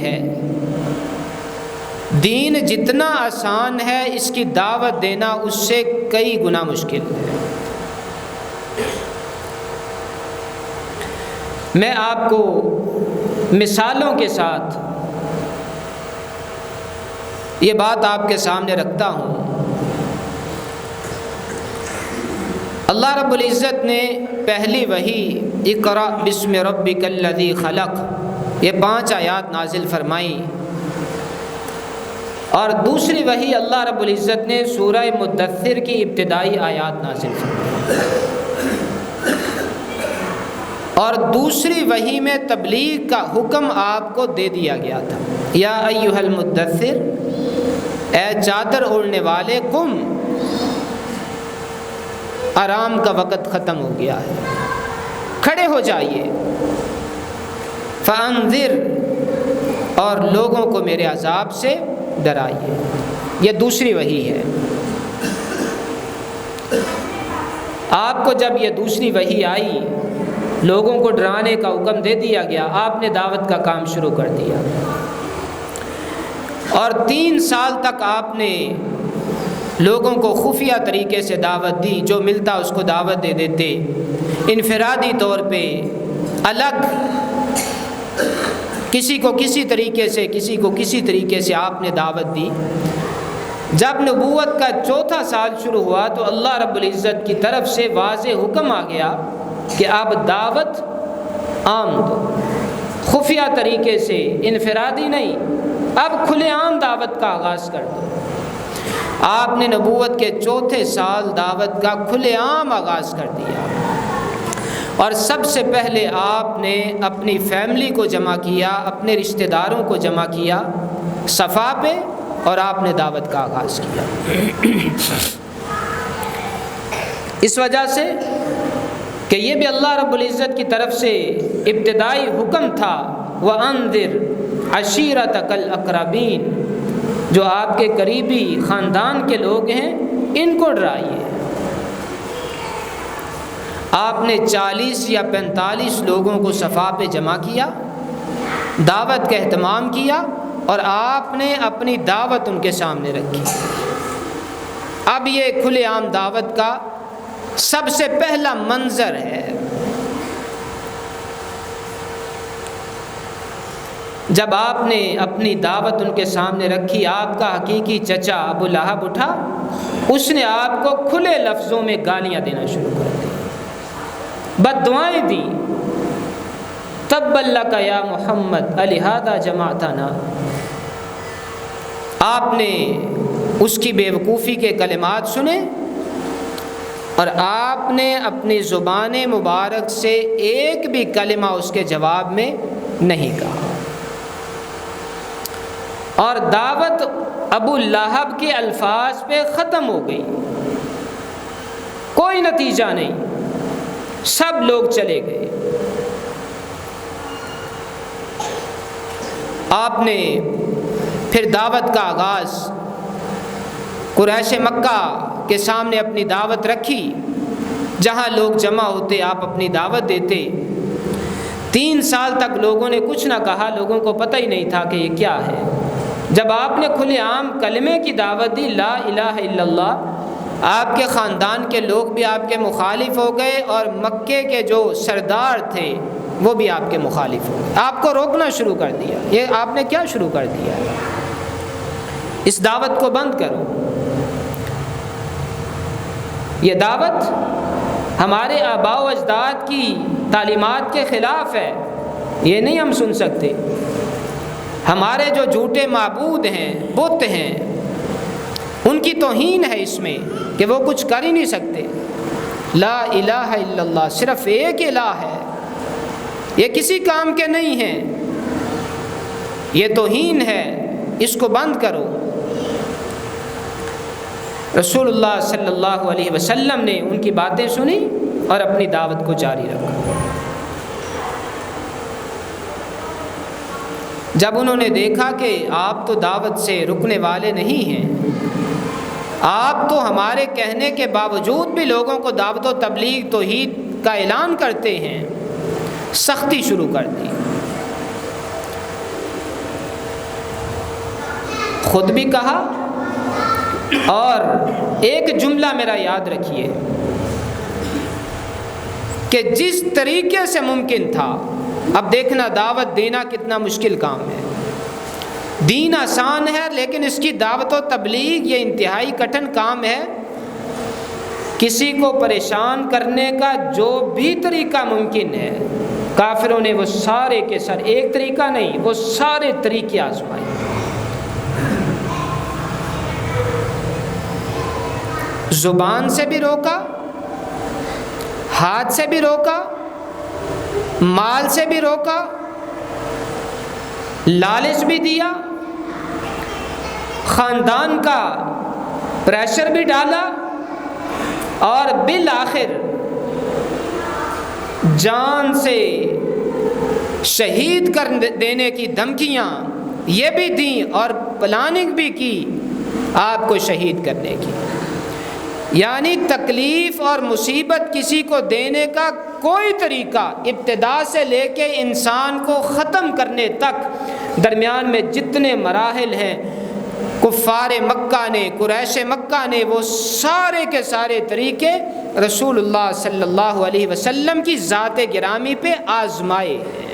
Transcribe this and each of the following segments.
ہے۔ دین جتنا آسان ہے اس کی دعوت دینا اس سے کئی گنا مشکل ہے۔ میں آپ کو مثالوں کے ساتھ یہ بات آپ کے سامنے رکھتا ہوں۔ اللہ رب العزت نے پہلی وحی اقرأ بسم ربک الذی خلق یہ 5 آیات نازل فرمائی، اور دوسری وحی اللہ رب العزت نے سورہ مدثر کی ابتدائی آیات نازل فرمائی، اور دوسری وحی میں تبلیغ کا حکم آپ کو دے دیا گیا تھا۔ یا ایھا المدثر، اے چادر اوڑھنے والے، قم، آرام کا وقت ختم ہو گیا ہے، کھڑے ہو جائیے، فانذر، اور لوگوں کو میرے عذاب سے ڈرائیے۔ یہ دوسری وحی ہے۔ آپ کو جب یہ دوسری وحی آئی، لوگوں کو ڈرانے کا حکم دے دیا گیا، آپ نے دعوت کا کام شروع کر دیا، اور 3 سال تک آپ نے لوگوں کو خفیہ طریقے سے دعوت دی، جو ملتا اس کو دعوت دے دیتے، انفرادی طور پہ الگ، کسی کو کسی طریقے سے، کسی کو کسی طریقے سے آپ نے دعوت دی۔ جب نبوت کا 4تھا سال شروع ہوا تو اللہ رب العزت کی طرف سے واضح حکم آ گیا کہ اب دعوت عام دو، خفیہ طریقے سے، انفرادی نہیں، اب کھلے عام دعوت کا آغاز کر دو۔ آپ نے نبوت کے 4تھے سال دعوت کا کھلے عام آغاز کر دیا، اور سب سے پہلے آپ نے اپنی فیملی کو جمع کیا، اپنے رشتہ داروں کو جمع کیا صفا پہ، اور آپ نے دعوت کا آغاز کیا۔ اس وجہ سے کہ یہ بھی اللہ رب العزت کی طرف سے ابتدائی حکم تھا، وَأَنذِرْ عَشِيرَتَكَ الْأَقْرَبِينَ، جو آپ کے قریبی خاندان کے لوگ ہیں ان کو ڈرائیے۔ آپ نے 40 یا 45 لوگوں کو صفا پہ جمع کیا، دعوت کا اہتمام کیا، اور آپ نے اپنی دعوت ان کے سامنے رکھی۔ اب یہ کھلے عام دعوت کا سب سے پہلا منظر ہے۔ جب آپ نے اپنی دعوت ان کے سامنے رکھی، آپ کا حقیقی چچا ابو لہب اٹھا، اس نے آپ کو کھلے لفظوں میں گالیاں دینا شروع کر دی، بد دعائیں دی، تبا لک یا محمد الہذا جمعتنا۔ آپ نے اس کی بے وقوفی کے کلمات سنے، اور آپ نے اپنی زبان مبارک سے ایک بھی کلمہ اس کے جواب میں نہیں کہا، اور دعوت ابو لہب کے الفاظ پہ ختم ہو گئی، کوئی نتیجہ نہیں، سب لوگ چلے گئے۔ آپ نے پھر دعوت کا آغاز قریش مکہ کے سامنے اپنی دعوت رکھی، جہاں لوگ جمع ہوتے آپ اپنی دعوت دیتے۔ 3 سال تک لوگوں نے کچھ نہ کہا، لوگوں کو پتہ ہی نہیں تھا کہ یہ کیا ہے۔ جب آپ نے کھلے عام کلمے کی دعوت دی، لا الہ الا اللہ، آپ کے خاندان کے لوگ بھی آپ کے مخالف ہو گئے، اور مکے کے جو سردار تھے وہ بھی آپ کے مخالف ہو گئے، آپ کو روکنا شروع کر دیا۔ یہ آپ نے کیا شروع کر دیا؟ اس دعوت کو بند کرو، یہ دعوت ہمارے آباء و اجداد کی تعلیمات کے خلاف ہے، یہ نہیں ہم سن سکتے۔ ہمارے جو جھوٹے معبود ہیں، بت ہیں، ان کی توہین ہے اس میں کہ وہ کچھ کر ہی نہیں سکتے۔ لا الہ الا اللہ، صرف ایک الہ ہے، یہ کسی کام کے نہیں ہیں، یہ توہین ہے، اس کو بند کرو۔ رسول اللہ صلی اللہ علیہ وسلم نے ان کی باتیں سنی اور اپنی دعوت کو جاری رکھا۔ جب انہوں نے دیکھا کہ آپ تو دعوت سے رکنے والے نہیں ہیں، آپ تو ہمارے کہنے کے باوجود بھی لوگوں کو دعوت و تبلیغ توحید کا اعلان کرتے ہیں، سختی شروع کر دی۔ خود بھی کہا، اور ایک جملہ میرا یاد رکھیے کہ جس طریقے سے ممکن تھا، اب دیکھنا دعوت دینا کتنا مشکل کام ہے، دین آسان ہے لیکن اس کی دعوت و تبلیغ یہ انتہائی کٹھن کام ہے۔ کسی کو پریشان کرنے کا جو بھی طریقہ ممکن ہے، کافروں نے وہ سارے کے ساتھ، ایک طریقہ نہیں، وہ سارے طریقے آزمائے۔ زبان سے بھی روکا، ہاتھ سے بھی روکا، مال سے بھی روکا، لالچ بھی دیا، خاندان کا پریشر بھی ڈالا، اور بالآخر جان سے شہید کر دینے کی دھمکیاں یہ بھی دیں اور پلاننگ بھی کی آپ کو شہید کرنے کی۔ یعنی تکلیف اور مصیبت کسی کو دینے کا کوئی طریقہ، ابتدا سے لے کے انسان کو ختم کرنے تک درمیان میں جتنے مراحل ہیں، کفار مکہ نے، قریش مکہ نے وہ سارے کے سارے طریقے رسول اللہ صلی اللہ علیہ وسلم کی ذات گرامی پہ آزمائے ہیں۔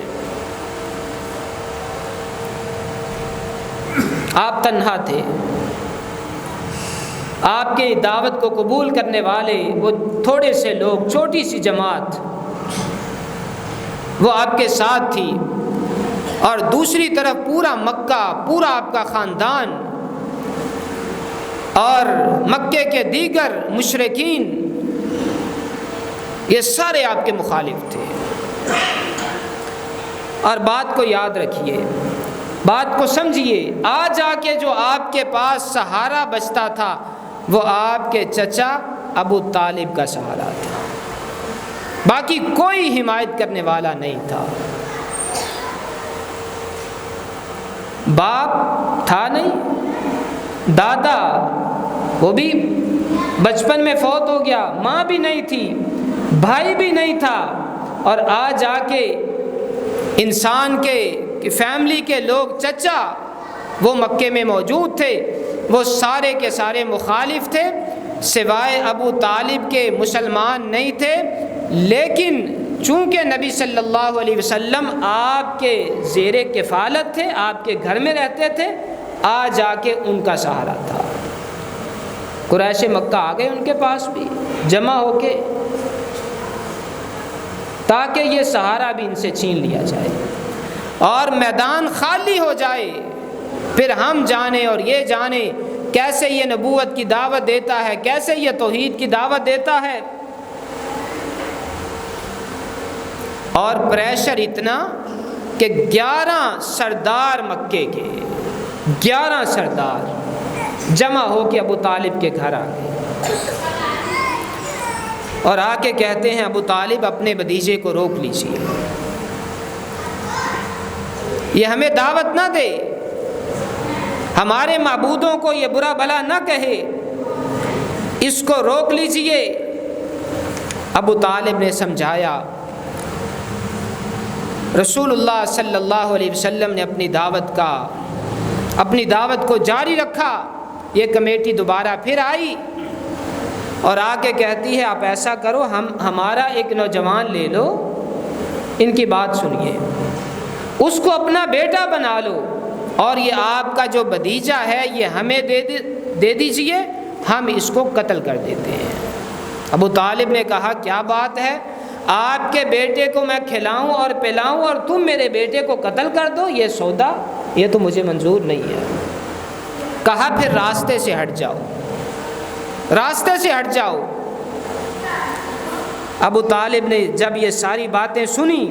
آپ تنہا تھے، آپ کے دعوت کو قبول کرنے والے وہ تھوڑے سے لوگ، چھوٹی سی جماعت وہ آپ کے ساتھ تھی، اور دوسری طرف پورا مکہ، پورا آپ کا خاندان اور مکے کے دیگر مشرکین یہ سارے آپ کے مخالف تھے۔ اور بات کو یاد رکھیے، بات کو سمجھیے، آج آ کے جو آپ کے پاس سہارا بچتا تھا وہ آپ کے چچا ابو طالب کا سہارا تھا، باقی کوئی حمایت کرنے والا نہیں تھا۔ باپ تھا نہیں، دادا وہ بھی بچپن میں فوت ہو گیا، ماں بھی نہیں تھی، بھائی بھی نہیں تھا، اور آج آ کے انسان کے فیملی کے لوگ، چچا وہ مکے میں موجود تھے، وہ سارے کے سارے مخالف تھے، سوائے ابو طالب کے مسلمان نہیں تھے، لیکن چونکہ نبی صلی اللہ علیہ وسلم آپ کے زیر کفالت تھے، آپ کے گھر میں رہتے تھے، آج آ کے ان کا سہارا تھا۔ قریش مکہ آ گئے ان کے پاس بھی جمع ہو کے، تاکہ یہ سہارا بھی ان سے چھین لیا جائے اور میدان خالی ہو جائے، پھر ہم جانیں اور یہ جانیں کیسے یہ نبوت کی دعوت دیتا ہے، کیسے یہ توحید کی دعوت دیتا ہے۔ اور پریشر اتنا کہ 11 سردار مکے کے، 11 سردار جمع ہو کے ابو طالب کے گھر آ گئے، اور آ کے کہتے ہیں ابو طالب اپنے بھتیجے کو روک لیجیے، یہ ہمیں دعوت نہ دے، ہمارے معبودوں کو یہ برا بھلا نہ کہے، اس کو روک لیجیے۔ ابو طالب نے سمجھایا، رسول اللہ صلی اللہ علیہ وسلم نے اپنی دعوت کو جاری رکھا۔ یہ کمیٹی دوبارہ پھر آئی اور آ کے کہتی ہے آپ ایسا کرو، ہمارا ایک نوجوان لے لو، ان کی بات سنیے، اس کو اپنا بیٹا بنا لو، اور یہ آپ کا جو بھتیجا ہے یہ ہمیں دے دیجئے، ہم اس کو قتل کر دیتے ہیں۔ ابو طالب نے کہا کیا بات ہے، آپ کے بیٹے کو میں کھلاؤں اور پلاؤں اور تم میرے بیٹے کو قتل کر دو، یہ سودا یہ تو مجھے منظور نہیں ہے۔ کہا پھر راستے سے ہٹ جاؤ، راستے سے ہٹ جاؤ۔ ابو طالب نے جب یہ ساری باتیں سنی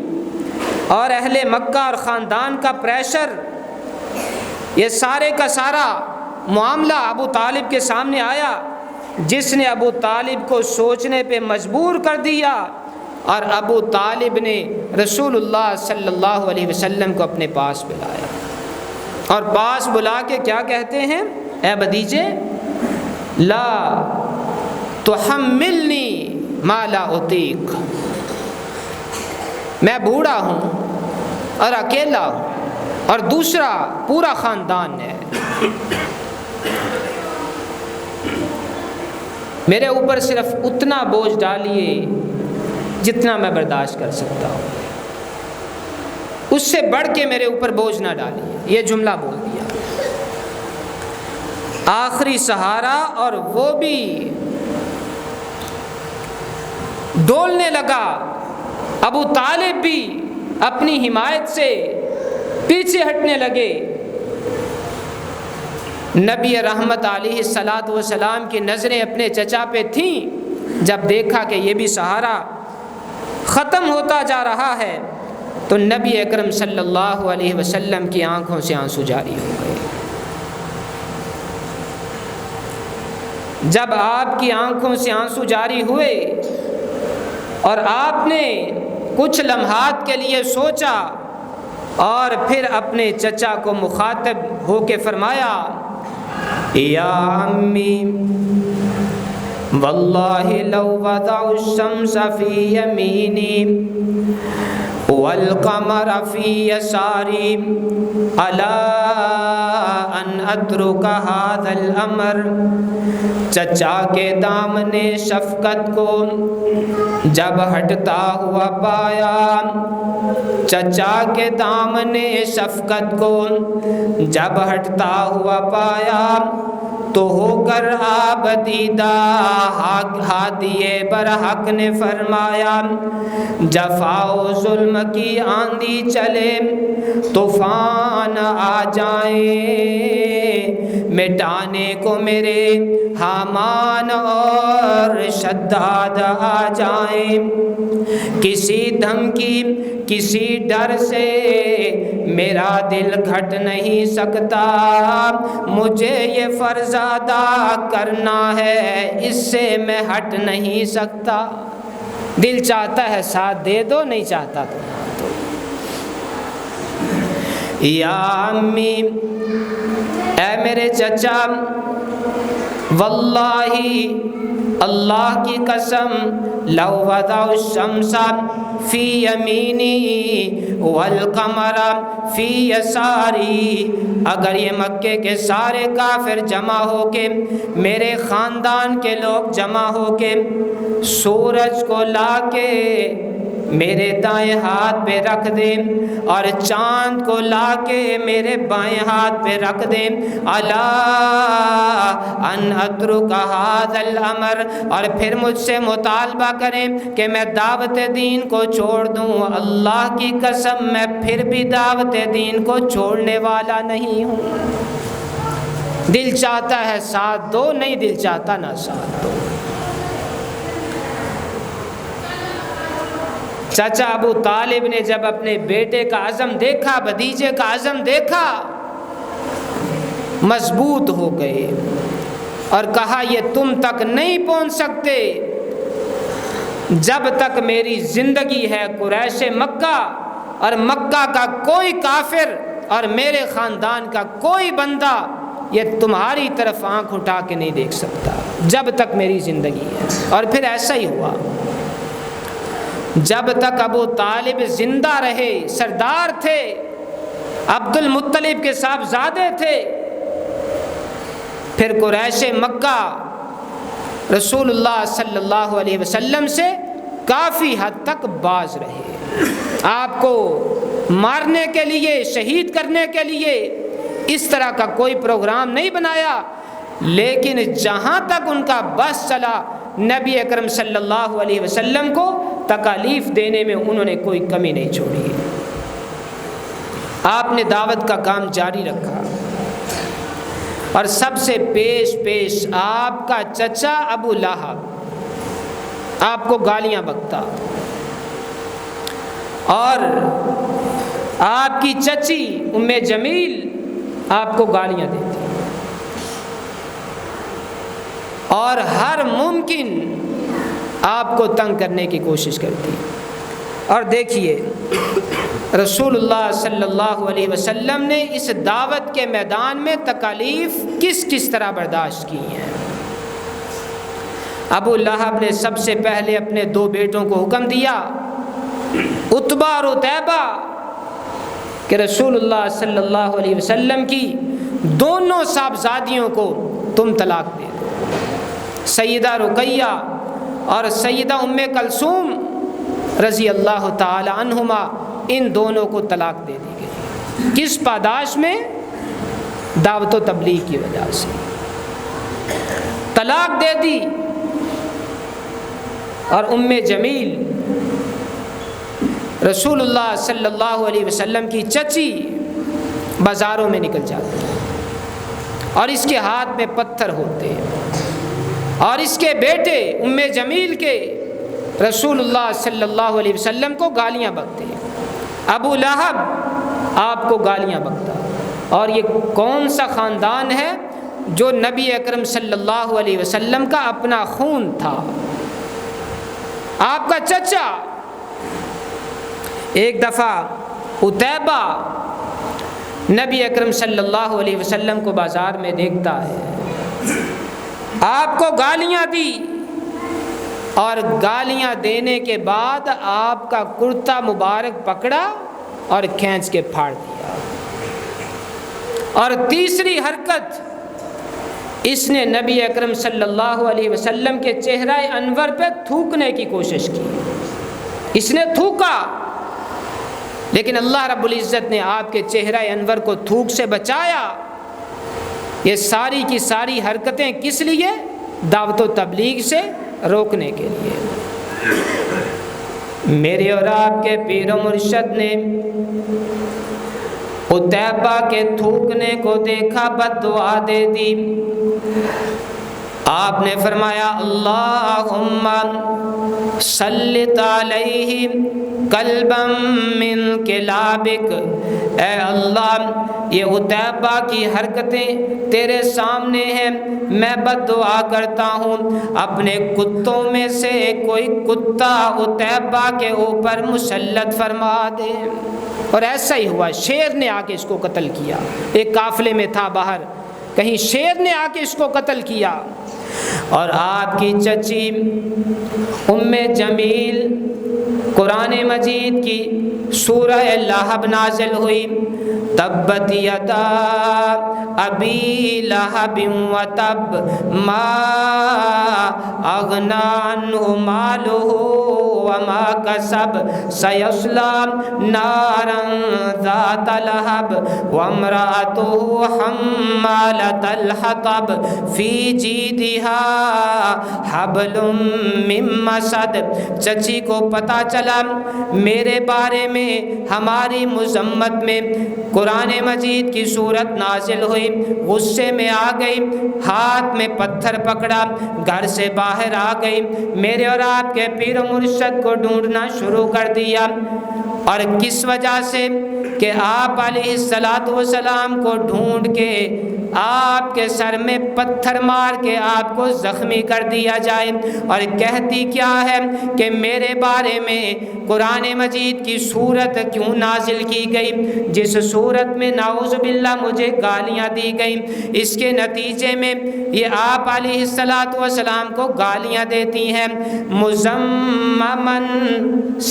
اور اہل مکہ اور خاندان کا پریشر، یہ سارے کا سارا معاملہ ابو طالب کے سامنے آیا، جس نے ابو طالب کو سوچنے پہ مجبور کر دیا، اور ابو طالب نے رسول اللہ صلی اللہ علیہ وسلم کو اپنے پاس بلایا، اور پاس بلا کے کیا کہتے ہیں، اے بھتیجے لا تحملنی ما لا اطیق، میں بوڑھا ہوں اور اکیلا ہوں، اور دوسرا پورا خاندان ہے. میرے اوپر صرف اتنا بوجھ ڈالیے جتنا میں برداشت کر سکتا ہوں، اس سے بڑھ کے میرے اوپر بوجھ نہ ڈالیے. یہ جملہ بول دیا. آخری سہارا، اور وہ بھی ڈولنے لگا. ابو طالب بھی اپنی حمایت سے پیچھے ہٹنے لگے. نبی رحمت علیہ الصلاۃ والسلام کی نظریں اپنے چچا پہ تھیں. جب دیکھا کہ یہ بھی سہارا ختم ہوتا جا رہا ہے تو نبی اکرم صلی اللہ علیہ وسلم کی آنکھوں سے آنسو جاری ہو گئے. جب آپ کی آنکھوں سے آنسو جاری ہوئے اور آپ نے کچھ لمحات کے لیے سوچا اور پھر اپنے چچا کو مخاطب ہو کے فرمایا، یا امی واللہ لو وضع الشمس فی یمینی والقمر فی یساری الا ان اترک ھذا الامر. چچا کے دامن شفقت کو جب ہٹتا ہوا پایا، چچا کے دامن شفقت کو جب ہٹتا ہوا پایا تو ہو کر آب دیدہ ہادی برحق نے فرمایا، جفا و ظلم کی آندھی چلے طوفان آ جائیں، مٹانے کو میرے حامان اور شداد آ جائیں، کسی دھمکی کسی ڈر سے میرا دل گھٹ نہیں سکتا، مجھے یہ فرض ادا کرنا ہے، اس سے میں ہٹ نہیں سکتا. دل چاہتا ہے ساتھ دے دو، نہیں چاہتا تو نہ دو. یا امی، اے میرے چچا، واللہ اللہ کی قسم، لو وضع الشمس فی یمینی والقمر فی یساری، اگر یہ مکے کے سارے کافر جمع ہو کے، میرے خاندان کے لوگ جمع ہو کے سورج کو لا کے میرے دائیں ہاتھ پہ رکھ دیں اور چاند کو لا کے میرے بائیں ہاتھ پہ رکھ دیں، الا ان اترک ھذا الامر، اور پھر مجھ سے مطالبہ کریں کہ میں دعوت دین کو چھوڑ دوں، اللہ کی قسم میں پھر بھی دعوت دین کو چھوڑنے والا نہیں ہوں. دل چاہتا ہے ساتھ دو، نہیں دل چاہتا نہ ساتھ دو. چچا ابو طالب نے جب اپنے بیٹے کا عزم دیکھا، بھتیجے کا عزم دیکھا، مضبوط ہو گئے اور کہا یہ تم تک نہیں پہنچ سکتے جب تک میری زندگی ہے. قریش مکہ اور مکہ کا کوئی کافر اور میرے خاندان کا کوئی بندہ یہ تمہاری طرف آنکھ اٹھا کے نہیں دیکھ سکتا جب تک میری زندگی ہے. اور پھر ایسا ہی ہوا. جب تک ابو طالب زندہ رہے، سردار تھے، عبد المطلب کے صاحبزادے تھے، پھر قریش مکہ رسول اللہ صلی اللہ علیہ وسلم سے کافی حد تک باز رہے. آپ کو مارنے کے لیے، شہید کرنے کے لیے اس طرح کا کوئی پروگرام نہیں بنایا، لیکن جہاں تک ان کا بس چلا نبی اکرم صلی اللہ علیہ وسلم کو تکالیف دینے میں انہوں نے کوئی کمی نہیں چھوڑی. آپ نے دعوت کا کام جاری رکھا اور سب سے پیش آپ کا چچا ابو لہب آپ کو گالیاں بکتا اور آپ کی چچی ام جمیل آپ کو گالیاں دیتی اور ہر ممکن آپ کو تنگ کرنے کی کوشش کرتی. اور دیکھیے رسول اللہ صلی اللہ علیہ وسلم نے اس دعوت کے میدان میں تکالیف کس طرح برداشت کی ہیں. ابو لہب نے سب سے پہلے اپنے 2 بیٹوں کو حکم دیا، عتبہ اور عتیبہ، کہ رسول اللہ صلی اللہ علیہ وسلم کی دونوں صاحبزادیوں کو تم طلاق دے دو، سیدہ رقیہ اور سیدہ ام کلثوم رضی اللہ تعالی عنہما، ان دونوں کو طلاق دے دی گئی۔ کس پاداش میں؟ دعوت و تبلیغ کی وجہ سے طلاق دے دی۔ اور ام جمیل رسول اللہ صلی اللہ علیہ وسلم کی چچی بازاروں میں نکل جاتی اور اس کے ہاتھ میں پتھر ہوتے اور اس کے بیٹے ام جمیل کے رسول اللہ صلی اللہ علیہ وسلم کو گالیاں بکتے۔ ابو لہب آپ کو گالیاں بکتا، اور یہ کون سا خاندان ہے جو نبی اکرم صلی اللہ علیہ وسلم کا اپنا خون تھا، آپ کا چچا۔ ایک دفعہ عتیبہ نبی اکرم صلی اللہ علیہ وسلم کو بازار میں دیکھتا ہے، آپ کو گالیاں دی، اور گالیاں دینے کے بعد آپ کا کرتا مبارک پکڑا اور کھینچ کے پھاڑ دیا۔ اور تیسری حرکت، اس نے نبی اکرم صلی اللہ علیہ وسلم کے چہرہ انور پہ تھوکنے کی کوشش کی، اس نے تھوکا، لیکن اللہ رب العزت نے آپ کے چہرہ انور کو تھوک سے بچایا۔ یہ ساری کی ساری حرکتیں کس لیے؟ دعوت و تبلیغ سے روکنے کے لیے۔ میرے اور آپ کے پیر و مرشد نے عتیبہ کے تھوکنے کو دیکھا، بد دعا دے دی۔ آپ نے فرمایا اللہم سلط علیہ کلبا من کلابک، اے اللہ یہ عتیبہ کی حرکتیں تیرے سامنے ہیں، میں بد دعا کرتا ہوں اپنے کتوں میں سے کوئی کتا عتیبہ کے اوپر مسلط فرما دے۔ اور ایسا ہی ہوا، شیر نے آ کے اس کو قتل کیا۔ ایک قافلے میں تھا باہر، کہیں شیر نے آ کے اس کو قتل کیا۔ اور آپ کی چچی ام جمیل، قرآن مجید کی سورہ لہب نازل ہوئی، تبت یدا ابی لہب وتب ما اغنی عنہ مالہ وما کسب سیصلی نارا ذات لہب وامرأتہ حمالۃ الحطب فی جیدہا حبل من مسد۔ چچی کو پتہ چلا میرے بارے میں، ہماری مذمت میں قرآن مجید کی صورت نازل ہوئی، غصے میں آ گئی، ہاتھ میں پتھر پکڑا، گھر سے باہر آ گئی، میرے اور آپ کے پیر و مرشد کو ڈھونڈنا شروع کر دیا۔ اور کس وجہ سے؟ کہ آپ علیہ السلام کو ڈھونڈ کے آپ کے سر میں پتھر مار کے آپ کو زخمی کر دیا جائے۔ اور کہتی کیا ہے کہ میرے بارے میں قرآن مجید کی صورت کیوں نازل کی گئی، جس صورت میں نعوذ باللہ مجھے گالیاں دی گئیں، اس کے نتیجے میں یہ آپ علیہ السلام کو گالیاں دیتی ہیں۔ مزممن،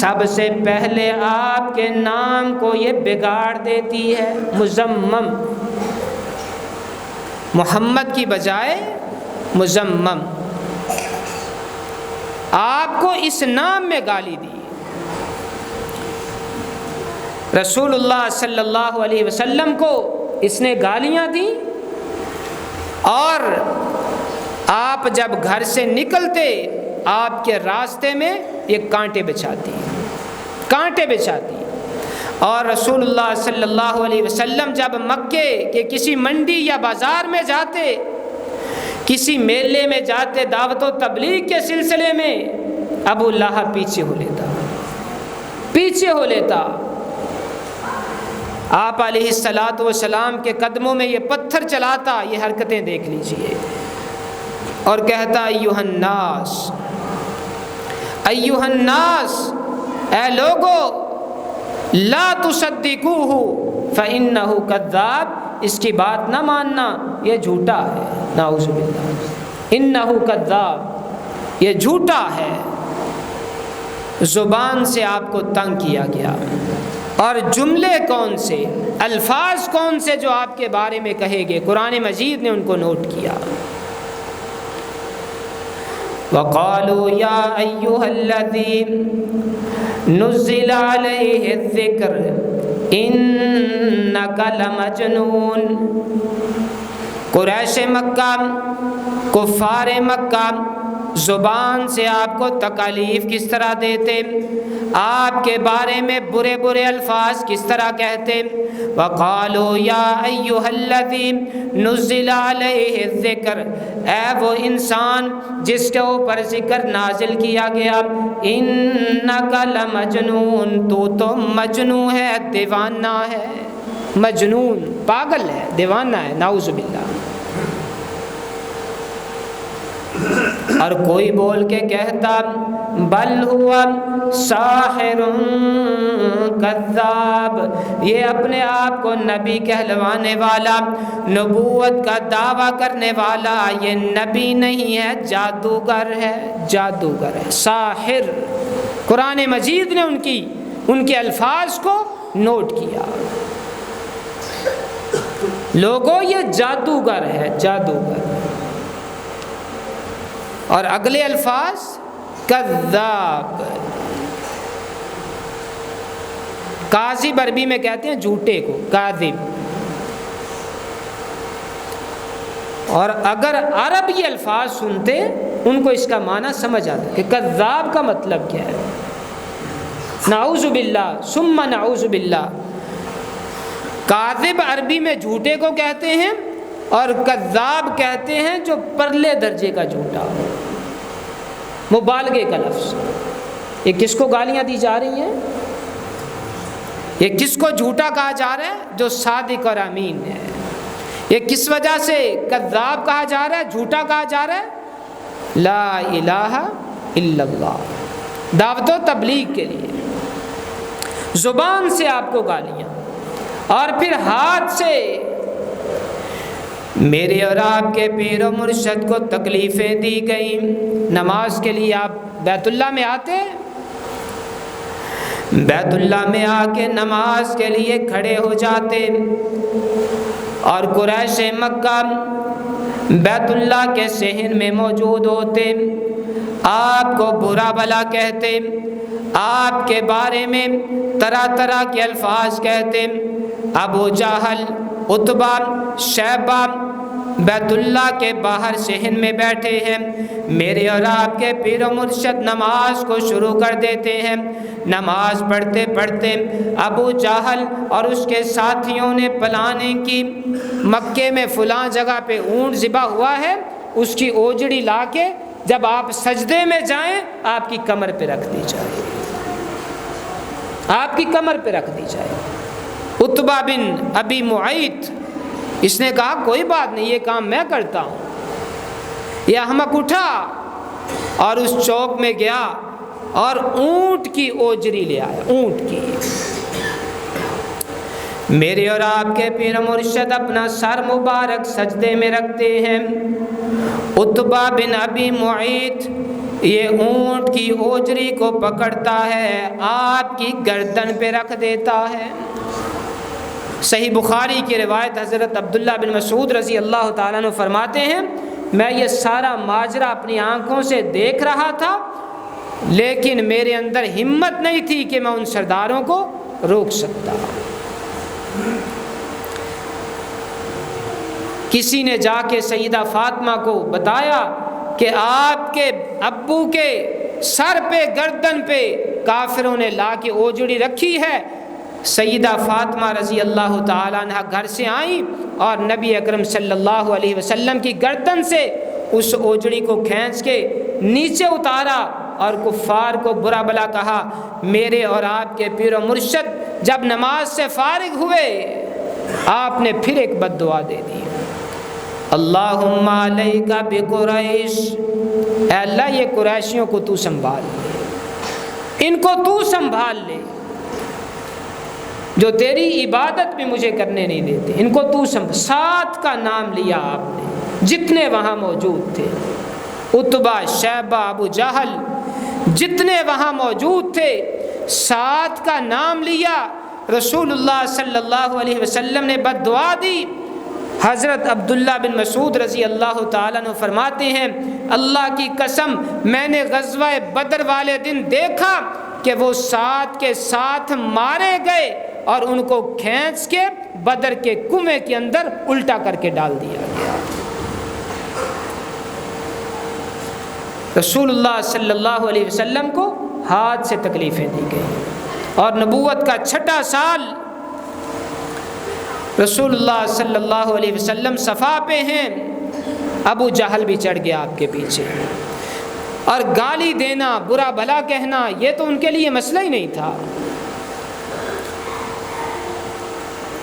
سب سے پہلے آپ کے نام کو یہ بگاڑ دیتی ہے۔ مزمم، محمد کی بجائے مزمم، آپ کو اس نام میں گالی دی۔ رسول اللہ صلی اللہ علیہ وسلم کو اس نے گالیاں دی، اور آپ جب گھر سے نکلتے آپ کے راستے میں یہ کانٹے بچھاتی، کانٹے بچھاتی۔ اور رسول اللہ صلی اللہ علیہ وسلم جب مکے کے کسی منڈی یا بازار میں جاتے، کسی میلے میں جاتے دعوت و تبلیغ کے سلسلے میں، ابو لہب پیچھے ہو لیتا، پیچھے ہو لیتا۔ آپ علیہ السلام کے قدموں میں یہ پتھر چلاتا، یہ حرکتیں دیکھ لیجئے، اور کہتا ایھا الناس، ایھا الناس، اے لوگو، لا تصدقوہ فإنہ کذاب، اس کی بات نہ ماننا، یہ جھوٹا ہے، نعوذ باللہ، انہ کذاب، یہ جھوٹا ہے۔ زبان سے آپ کو تنگ کیا گیا، اور جملے کون سے، الفاظ کون سے جو آپ کے بارے میں کہے گے، قرآن مجید نے ان کو نوٹ کیا۔ وَقَالُوا يَا أَيُّهَا الَّذِي نُزِّلَ عَلَيْهِ الذِّكْرُ إِنَّكَ لَمَجْنُونَ۔ قریش مکہ، کفار مکہ زبان سے آپ کو تکالیف کس طرح دیتے، آپ کے بارے میں برے برے الفاظ کس طرح کہتے۔ وَقَالُوا يَا أَيُّهَا الَّذِي نُزِّلَ عَلَيْهِ الذِّكْرُ، اے وہ انسان جس کے اوپر ذکر نازل کیا گیا، إِنَّكَ لَمَجْنُونَ، تو مجنوں ہے، دیوانہ ہے۔ مجنون پاگل ہے، دیوانہ ہے، نعوذ باللہ۔ اور کوئی بول کے کہتا بل ہوا ساحر کذاب، یہ اپنے آپ کو نبی کہلوانے والا، نبوت کا دعویٰ کرنے والا، یہ نبی نہیں ہے، جادوگر ہے، جادوگر ہے، ساحر۔ قرآن مجید نے ان کے الفاظ کو نوٹ کیا۔ لوگوں یہ جادوگر ہے، جادوگر۔ اور اگلے الفاظ کذاب، کاذب عربی میں کہتے ہیں جھوٹے کو، کاذب۔ اور اگر عرب یہ الفاظ سنتے ان کو اس کا معنی سمجھ آتا کہ کذاب کا مطلب کیا ہے۔ نعوذ باللہ ثم نعوذ باللہ۔ کاذب عربی میں جھوٹے کو کہتے ہیں، اور کذاب کہتے ہیں جو پرلے درجے کا جھوٹا ہو، مبالغے کا لفظ۔ یہ کس کو گالیاں دی جا رہی ہیں؟ یہ کس کو جھوٹا کہا جا رہا ہے؟ جو صادق اور امین ہے۔ یہ کس وجہ سے کذاب کہا جا رہا ہے، جھوٹا کہا جا رہا ہے؟ لا الہ الا اللہ، دعوت و تبلیغ کے لیے زبان سے آپ کو گالیاں، اور پھر ہاتھ سے میرے اور آپ کے پیر و مرشد کو تکلیفیں دی گئیں۔ نماز کے لیے آپ بیت اللہ میں آتے، بیت اللہ میں آ کے نماز کے لیے کھڑے ہو جاتے، اور قریش مکہ بیت اللہ کے صحن میں موجود ہوتے، آپ کو برا بھلا کہتے، آپ کے بارے میں طرح طرح کے الفاظ کہتے۔ ابو جہل، عتبہ، شیبہ بیت اللہ کے باہر صحن میں بیٹھے ہیں، میرے اور آپ کے پیر و مرشد نماز کو شروع کر دیتے ہیں۔ نماز پڑھتے پڑھتے ابو جہل اور اس کے ساتھیوں نے پلاننگ کی، مکے میں فلاں جگہ پہ اونٹ ذبح ہوا ہے، اس کی اوجڑی لا کے جب آپ سجدے میں جائیں آپ کی کمر پہ رکھ دی جائے، آپ کی کمر پہ رکھ دی جائے۔ عتبہ بن ابی معیط، اس نے کہا کوئی بات نہیں، یہ کام میں کرتا ہوں۔ یہ احمق اٹھا اور اس چوک میں گیا اور اونٹ کی اوجری لے آیا، اونٹ کی۔ میرے اور آپ کے پیر مرشد اپنا سر مبارک سجدے میں رکھتے ہیں، عتبہ بن ابی معیط یہ اونٹ کی اوجری کو پکڑتا ہے، آپ کی گردن پہ رکھ دیتا ہے۔ صحیح بخاری کی روایت، حضرت عبداللہ بن مسعود رضی اللہ تعالیٰ عنہ فرماتے ہیں میں یہ سارا ماجرا اپنی آنکھوں سے دیکھ رہا تھا، لیکن میرے اندر ہمت نہیں تھی کہ میں ان سرداروں کو روک سکتا۔ کسی نے جا کے سیدہ فاطمہ کو بتایا کہ آپ کے ابو کے سر پہ، گردن پہ کافروں نے لا کے اوجڑی رکھی ہے۔ سیدہ فاطمہ رضی اللہ تعالیٰ عنہ گھر سے آئیں اور نبی اکرم صلی اللہ علیہ وسلم کی گردن سے اس اوجڑی کو کھینچ کے نیچے اتارا اور کفار کو برا بلا کہا۔ میرے اور آپ کے پیر و مرشد جب نماز سے فارغ ہوئے آپ نے پھر ایک بد دعا دے دی، اللہم علیک بقریش، اے اللہ یہ قریشیوں کو تو سنبھال لے، ان کو تو سنبھال لے، جو تیری عبادت بھی مجھے کرنے نہیں دیتے، ان کو تو سنبھال۔ 7 کا نام لیا آپ نے، جتنے وہاں موجود تھے، عتبہ، شیبہ، ابو جہل، جتنے وہاں موجود تھے 7 کا نام لیا، رسول اللہ صلی اللہ علیہ وسلم نے بد دعا دی۔ حضرت عبداللہ بن مسعود رضی اللہ تعالیٰ عنہ فرماتے ہیں اللہ کی قسم میں نے غزوہ بدر والے دن دیکھا کہ وہ ساتھ کے ساتھ مارے گئے اور ان کو کھینچ کے بدر کے کنویں کے اندر الٹا کر کے ڈال دیا گیا۔ رسول اللہ صلی اللہ علیہ وسلم کو ہاتھ سے تکلیفیں دی گئی، اور نبوت کا 6واں سال رسول اللہ صلی اللہ علیہ وسلم صفا پہ ہیں، ابو جہل بھی چڑھ گیا آپ کے پیچھے، اور گالی دینا، برا بھلا کہنا یہ تو ان کے لیے مسئلہ ہی نہیں تھا۔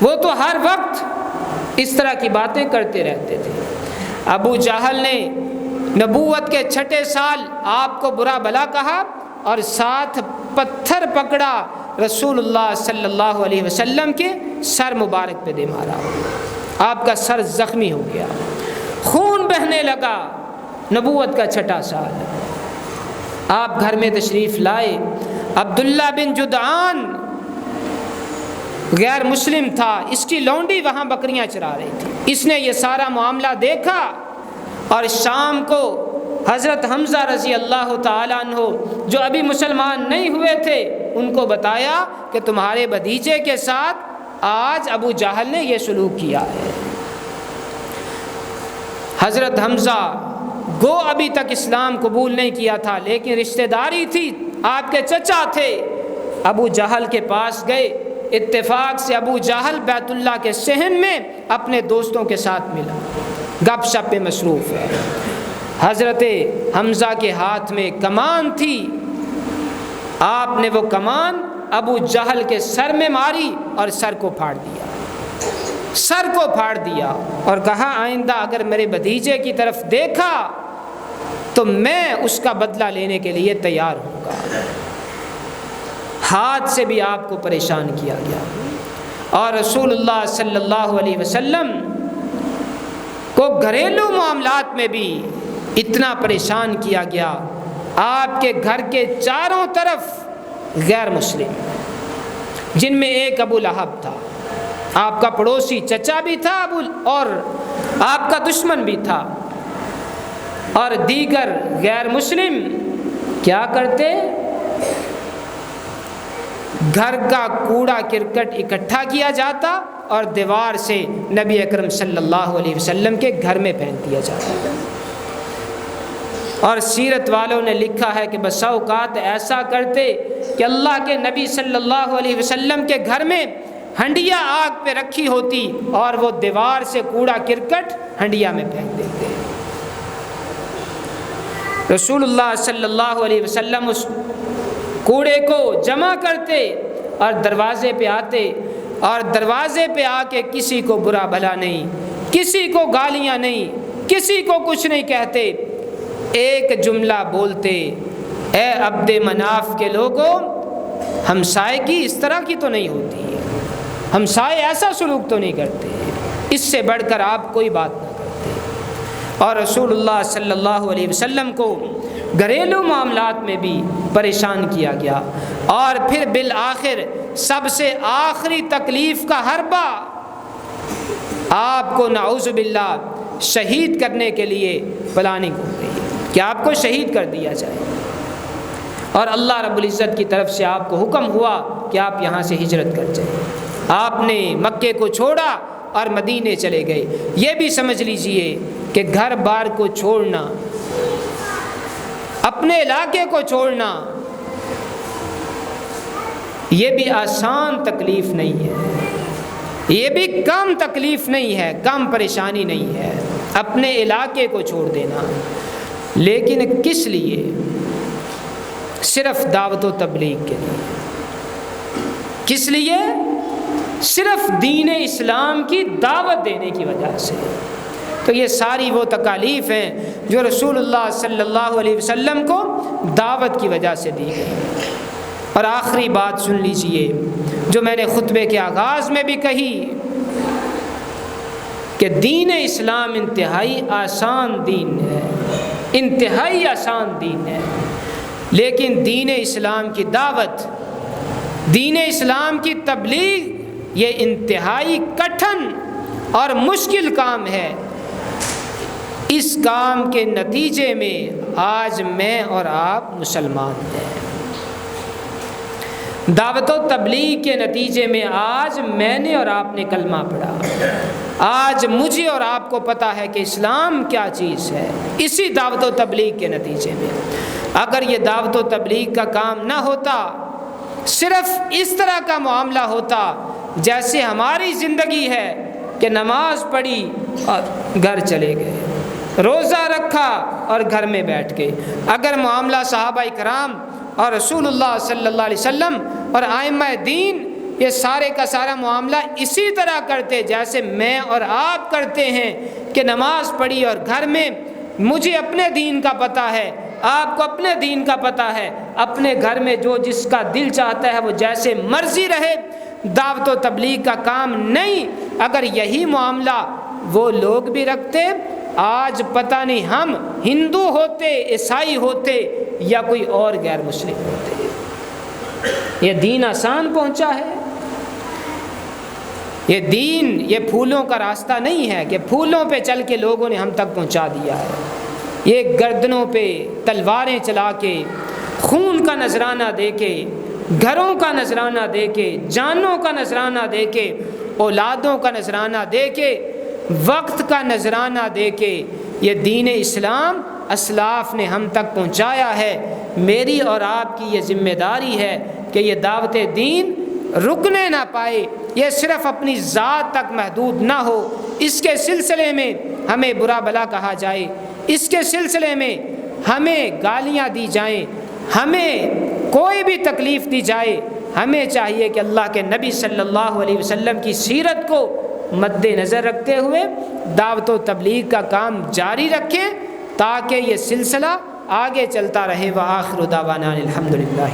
وہ تو ہر وقت اس طرح کی باتیں کرتے رہتے تھے۔ ابو جہل نے نبوت کے 6 سال آپ کو برا بھلا کہا اور ساتھ پتھر پکڑا، رسول اللہ صلی اللہ علیہ وسلم کے سر مبارک پہ دے مارا، آپ کا سر زخمی ہو گیا، خون بہنے لگا۔ نبوت کا 6واں سال آپ گھر میں تشریف لائے، عبداللہ بن جدعان غیر مسلم تھا، اس کی لونڈی وہاں بکریاں چرا رہی تھی، اس نے یہ سارا معاملہ دیکھا، اور شام کو حضرت حمزہ رضی اللہ تعالیٰ عنہ جو ابھی مسلمان نہیں ہوئے تھے ان کو بتایا کہ تمہارے بھتیجے کے ساتھ آج ابو جہل نے یہ سلوک کیا ہے۔ حضرت حمزہ گو ابھی تک اسلام قبول نہیں کیا تھا، لیکن رشتہ داری تھی، آپ کے چچا تھے، ابو جہل کے پاس گئے۔ اتفاق سے ابو جہل بیت اللہ کے صحن میں اپنے دوستوں کے ساتھ ملا، گپ شپ میں مصروف ہے۔ حضرت حمزہ کے ہاتھ میں کمان تھی، آپ نے وہ کمان ابو جہل کے سر میں ماری اور سر کو پھاڑ دیا، اور کہا آئندہ اگر میرے بھتیجے کی طرف دیکھا تو میں اس کا بدلہ لینے کے لیے تیار ہوں گا۔ ہاتھ سے بھی آپ کو پریشان کیا گیا، اور رسول اللہ صلی اللہ علیہ وسلم کو گھریلو معاملات میں بھی اتنا پریشان کیا گیا، آپ کے گھر کے چاروں طرف غیر مسلم، جن میں ایک ابو لہب تھا، آپ کا پڑوسی چچا بھی تھا اور آپ کا دشمن بھی تھا، اور دیگر غیر مسلم کیا کرتے؟ گھر کا کوڑا کرکٹ اکٹھا کیا جاتا اور دیوار سے نبی اکرم صلی اللہ علیہ وسلم کے گھر میں پھینک دیا جاتا۔ اور سیرت والوں نے لکھا ہے کہ بسا اوقات ایسا کرتے کہ اللہ کے نبی صلی اللہ علیہ وسلم کے گھر میں ہنڈیا آگ پہ رکھی ہوتی اور وہ دیوار سے کوڑا کرکٹ ہنڈیا میں پھینک دیتے۔ رسول اللہ صلی اللہ علیہ وسلم اس کوڑے کو جمع کرتے اور دروازے پہ آتے، اور دروازے پہ آ کے کسی کو برا بھلا نہیں، کسی کو گالیاں نہیں، کسی کو کچھ نہیں کہتے، ایک جملہ بولتے، اے عبد مناف کے لوگوں، ہمسائے کی اس طرح کی تو نہیں ہوتی، ہمسائے ایسا سلوک تو نہیں کرتے، اس سے بڑھ کر آپ کوئی بات نہ کرتے۔ اور رسول اللہ صلی اللہ علیہ وسلم کو گھریلو معاملات میں بھی پریشان کیا گیا، اور پھر بالآخر سب سے آخری تکلیف کا حربہ آپ کو نعوذ باللہ شہید کرنے کے لیے پلاننگ ہو گئی کہ آپ کو شہید کر دیا جائے، اور اللہ رب العزت کی طرف سے آپ کو حکم ہوا کہ آپ یہاں سے ہجرت کر جائیں۔ آپ نے مکے کو چھوڑا اور مدینے چلے گئے۔ یہ بھی سمجھ لیجئے کہ گھر بار کو چھوڑنا، اپنے علاقے کو چھوڑنا، یہ بھی آسان تکلیف نہیں ہے، یہ بھی کم تکلیف نہیں ہے، کم پریشانی نہیں ہے، اپنے علاقے کو چھوڑ دینا۔ لیکن کس لیے؟ صرف دعوت و تبلیغ کے لیے۔ کس لیے؟ صرف دین اسلام کی دعوت دینے کی وجہ سے۔ تو یہ ساری وہ تکالیف ہیں جو رسول اللہ صلی اللہ علیہ وسلم کو دعوت کی وجہ سے دی گئی۔ اور آخری بات سن لیجئے جو میں نے خطبے کے آغاز میں بھی کہی کہ دین اسلام انتہائی آسان دین ہے، انتہائی آسان دین ہے، لیکن دین اسلام کی دعوت دین اسلام کی تبلیغ یہ انتہائی کٹھن اور مشکل کام ہے۔ اس کام کے نتیجے میں آج میں اور آپ مسلمان ہیں۔ دعوت و تبلیغ کے نتیجے میں آج میں نے اور آپ نے کلمہ پڑھا، آج مجھے اور آپ کو پتہ ہے کہ اسلام کیا چیز ہے، اسی دعوت و تبلیغ کے نتیجے میں۔ اگر یہ دعوت و تبلیغ کا کام نہ ہوتا، صرف اس طرح کا معاملہ ہوتا جیسے ہماری زندگی ہے کہ نماز پڑھی اور گھر چلے گئے، روزہ رکھا اور گھر میں بیٹھ گئے، اگر معاملہ صحابہ کرام اور رسول اللہ صلی اللہ علیہ وسلم اور ائمہ دین یہ سارے کا سارا معاملہ اسی طرح کرتے جیسے میں اور آپ کرتے ہیں کہ نماز پڑھی اور گھر میں، مجھے اپنے دین کا پتہ ہے، آپ کو اپنے دین کا پتہ ہے، اپنے گھر میں جو جس کا دل چاہتا ہے وہ جیسے مرضی رہے، دعوت و تبلیغ کا کام نہیں۔ اگر یہی معاملہ وہ لوگ بھی رکھتے، آج پتہ نہیں ہم ہندو ہوتے، عیسائی ہوتے یا کوئی اور غیر مسلم ہوتے۔ یہ دین آسان پہنچا ہے، یہ دین یہ پھولوں کا راستہ نہیں ہے کہ پھولوں پہ چل کے لوگوں نے ہم تک پہنچا دیا ہے۔ یہ گردنوں پہ تلواریں چلا کے، خون کا نذرانہ دے کے، گھروں کا نذرانہ دے کے، جانوں کا نذرانہ دے کے، اولادوں کا نذرانہ دے کے، وقت کا نذرانہ دے کے یہ دین اسلام اسلاف نے ہم تک پہنچایا ہے۔ میری اور آپ کی یہ ذمہ داری ہے کہ یہ دعوت دین رکنے نہ پائے، یہ صرف اپنی ذات تک محدود نہ ہو، اس کے سلسلے میں ہمیں برا بھلا کہا جائے، اس کے سلسلے میں ہمیں گالیاں دی جائیں، ہمیں کوئی بھی تکلیف دی جائے، ہمیں چاہیے کہ اللہ کے نبی صلی اللہ علیہ وسلم کی سیرت کو مد نظر رکھتے ہوئے دعوت و تبلیغ کا کام جاری رکھیں تاکہ یہ سلسلہ آگے چلتا رہے۔ وآخر دعوانا الحمدللہ۔